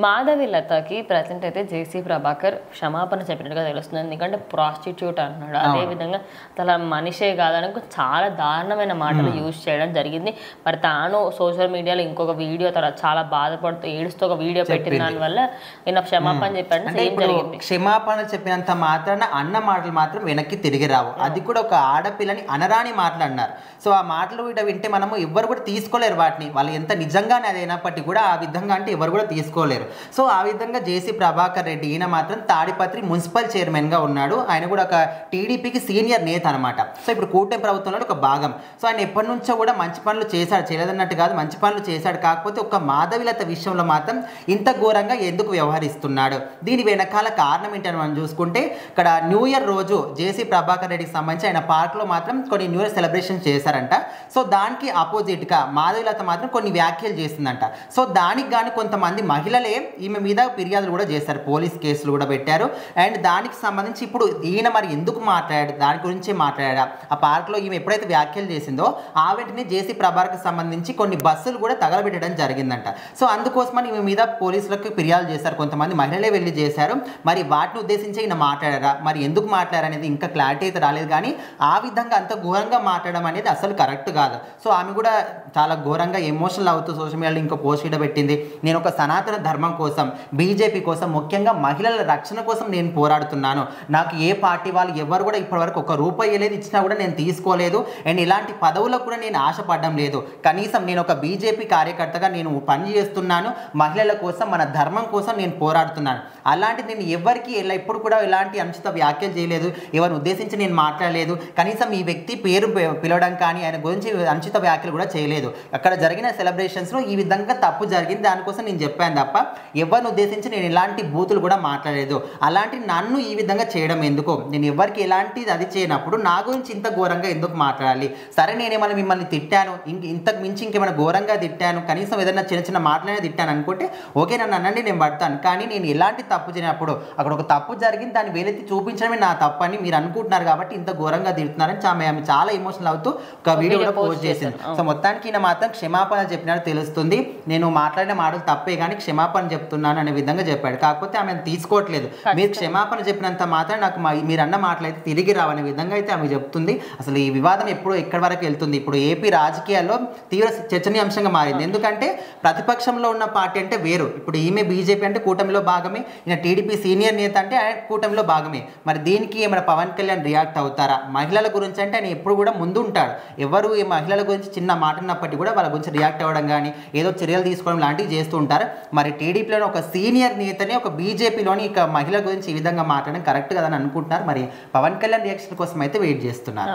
మాధవిలతకి present అయితే జేసీ ప్రభాకర్ క్షమాపణ చెప్పినట్టుగా తెలుస్తుంది. ఎందుకంటే ప్రాస్టిట్యూట్ అంటున్నాడు, అదేవిధంగా తన మనిషే కాదని చాలా దారుణమైన మాటలు యూజ్ చేయడం జరిగింది. మరి తాను సోషల్ మీడియాలో ఇంకొక వీడియో తర్వాత చాలా బాధపడుతూ ఏడుస్తూ ఒక వీడియో పెట్టిన దానివల్ల ఈయన క్షమాపణ చెప్పాడని ఏం జరిగింది? క్షమాపణ చెప్పినంత మాత్రాన అన్న మాటలు మాత్రం వెనక్కి తిరిగి రావు. అది కూడా ఒక ఆడపిల్లని అనరాని మాటలు అన్నారు. సో ఆ మాటలు కూడా వింటే మనము ఎవ్వరు కూడా తీసుకోలేరు వాటిని, వాళ్ళు ఎంత నిజంగానే అది అయినప్పటికీ కూడా ఆ విధంగా అంటే ఎవరు కూడా తీసుకోలేరు. సో ఆ విధంగా జేసీ ప్రభాకర్ రెడ్డి ఈయన మాత్రం తాడిపత్రి మున్సిపల్ చైర్మన్గా ఉన్నాడు. ఆయన కూడా ఒక టీడీపీకి సీనియర్ నేత అనమాట. సో ఇప్పుడు కూటమి ప్రభుత్వంలో ఒక భాగం. సో ఆయన ఎప్పటి నుంచో కూడా మంచి పనులు చేశాడు, చేయలేదన్నట్టు కాదు, మంచి పనులు చేశాడు. కాకపోతే ఒక మాధవిలత విషయంలో మాత్రం ఇంత ఘోరంగా ఎందుకు వ్యవహరిస్తున్నాడు, దీని వెనకాల కారణం ఏంటని మనం చూసుకుంటే, ఇక్కడ న్యూ ఇయర్ రోజు జేసీ ప్రభాకర్ రెడ్డికి సంబంధించి ఆయన పార్క్లో మాత్రం కొన్ని న్యూ ఇయర్ సెలబ్రేషన్ చేశారంట. సో దానికి ఆపోజిట్గా మాధవిలత మాత్రం కొన్ని వ్యాఖ్యలు చేసిందంట. సో దానికి కానీ కొంతమంది మహిళలే ఈమె మీద ఫిర్యాదులు కూడా చేశారు, పోలీస్ కేసులు కూడా పెట్టారు. అండ్ దానికి సంబంధించి ఇప్పుడు ఈయన మరి ఎందుకు మాట్లాడాడు, దాని గురించి మాట్లాడా. ఆ పార్క్లో ఈమె ఎప్పుడైతే వ్యాఖ్యలు చేసిందో ఆ వెంటనే జేసీ ప్రభాకర్కి సంబంధించి కొన్ని బస్సులు కూడా తగలబెట్టడం జరిగిందంట. సో అందుకోసమని ఈమె మీద పోలీసులకు ఫిర్యాదు చేశారు, కొంతమంది మహిళలే వెళ్ళి చేశారు. మరి వాటిని ఉద్దేశించి ఈయన మాట్లాడారా, మరి ఎందుకు మాట్లాడారు అనేది ఇంకా క్లారిటీ అయితే రాలేదు. కానీ ఆ విధంగా అంత ఘోరంగా మాట్లాడడం అనేది అసలు కరెక్ట్ కాదు. సో ఆమె కూడా చాలా ఘోరంగా ఎమోషనల్ అవుతూ సోషల్ మీడియాలో ఇంకో పోస్ట్ కూడా పెట్టింది. నేను ఒక సనాతన ధర్మం కోసం, బీజేపీ కోసం, ముఖ్యంగా మహిళల రక్షణ కోసం నేను పోరాడుతున్నాను. నాకు ఏ పార్టీ వాళ్ళు ఎవరు కూడా ఇప్పటివరకు ఒక రూపాయి లేదు, ఇచ్చినా కూడా నేను తీసుకోలేదు. అండ్ ఇలాంటి పదవులకు కూడా నేను ఆశపడడం లేదు. కనీసం నేను ఒక బీజేపీ కార్యకర్తగా నేను పని చేస్తున్నాను, మహిళల కోసం, మన ధర్మం కోసం నేను పోరాడుతున్నాను. అలాంటిది నేను ఎవరికి ఎప్పుడు కూడా ఇలాంటి అనుచిత వ్యాఖ్యలు చేయలేదు, ఎవరిని ఉద్దేశించి నేను మాట్లాడలేదు. కనీసం ఈ వ్యక్తి పేరు పిలవడం కానీ ఆయన గురించి అనుచిత వ్యాఖ్యలు కూడా చేయలేదు. అక్కడ జరిగిన సెలబ్రేషన్స్లో ఈ విధంగా తప్పు జరిగింది, దానికోసం నేను చెప్పాను తప్ప ఎవరిని ఉద్దేశించి నేను ఇలాంటి బూతులు కూడా మాట్లాడలేదు. అలాంటి నన్ను ఈ విధంగా చేయడం ఎందుకు, నేను ఎవరికి ఎలాంటిది అది చేయనప్పుడు నా గురించి ఇంత ఘోరంగా ఎందుకు మాట్లాడాలి? సరే నేనేమైనా మిమ్మల్ని తిట్టాను, ఇంతకు మించి ఇంకేమైనా ఘోరంగా తిట్టాను, కనీసం ఏదైనా చిన్న చిన్న మాటలనే తిట్టాను అనుకుంటే ఓకే, నన్ను అనండి, నేను పడతాను. కానీ నేను ఎలాంటి తప్పు చేయనప్పుడు అక్కడ ఒక తప్పు జరిగింది, దాన్ని వేలెత్తి చూపించడమే నా తప్పు అని మీరు అనుకుంటున్నారు కాబట్టి ఇంత ఘోరంగా తిడుతున్నారని ఆమె చాలా ఎమోషనల్ అవుతూ ఒక వీడియో కూడా పోస్ట్ చేసింది. సో మొత్తానికి ఈయన మాత్రం క్షమాపణ చెప్పినట్టు తెలుస్తుంది. నేను మాట్లాడిన మాటలు తప్పే కానీ క్షమాపణ చెప్తున్నాను అనే విధంగా చెప్పాడు. కాకపోతే ఆమె తీసుకోవట్లేదు. మీరు క్షమాపణ చెప్పినంత మాత్రం నాకు మీరు అన్న మాటలు అయితే తిరిగి రావనే విధంగా అయితే ఆమె చెప్తుంది. అసలు ఈ వివాదం ఎప్పుడు ఎక్కడి వరకు వెళ్తుంది? ఇప్పుడు ఏపీ రాజకీయాల్లో తీవ్ర చర్చనీయాంశంగా మారింది. ఎందుకంటే ప్రతిపక్షంలో ఉన్న పార్టీ అంటే వేరు, ఇప్పుడు ఈమె బీజేపీ అంటే కూటమిలో భాగమే, ఈయన టీడీపీ సీనియర్ నేత అంటే ఆయన కూటమిలో భాగమే. మరి దీనికి ఏమైనా పవన్ కళ్యాణ్ రియాక్ట్ అవుతారా? మహిళల గురించి అంటే ఆయన ఎప్పుడు కూడా ముందు ఉంటాడు. ఎవరు ఈ మహిళల గురించి చిన్న మాట ఉన్నప్పటికీ కూడా వాళ్ళ గురించి రియాక్ట్ అవ్వడం కానీ ఏదో చర్యలు తీసుకోవడం లాంటివి చేస్తూ ఉంటారు. మరి టీడీపీలోని ఒక సీనియర్ నేతనే ఒక బీజేపీలోని ఇక మహిళల గురించి ఈ విధంగా మాట్లాడడం కరెక్ట్ కదా అని అనుకుంటున్నారు. మరి పవన్ కళ్యాణ్ రియాక్షన్ కోసం అయితే వెయిట్ చేస్తున్నారు.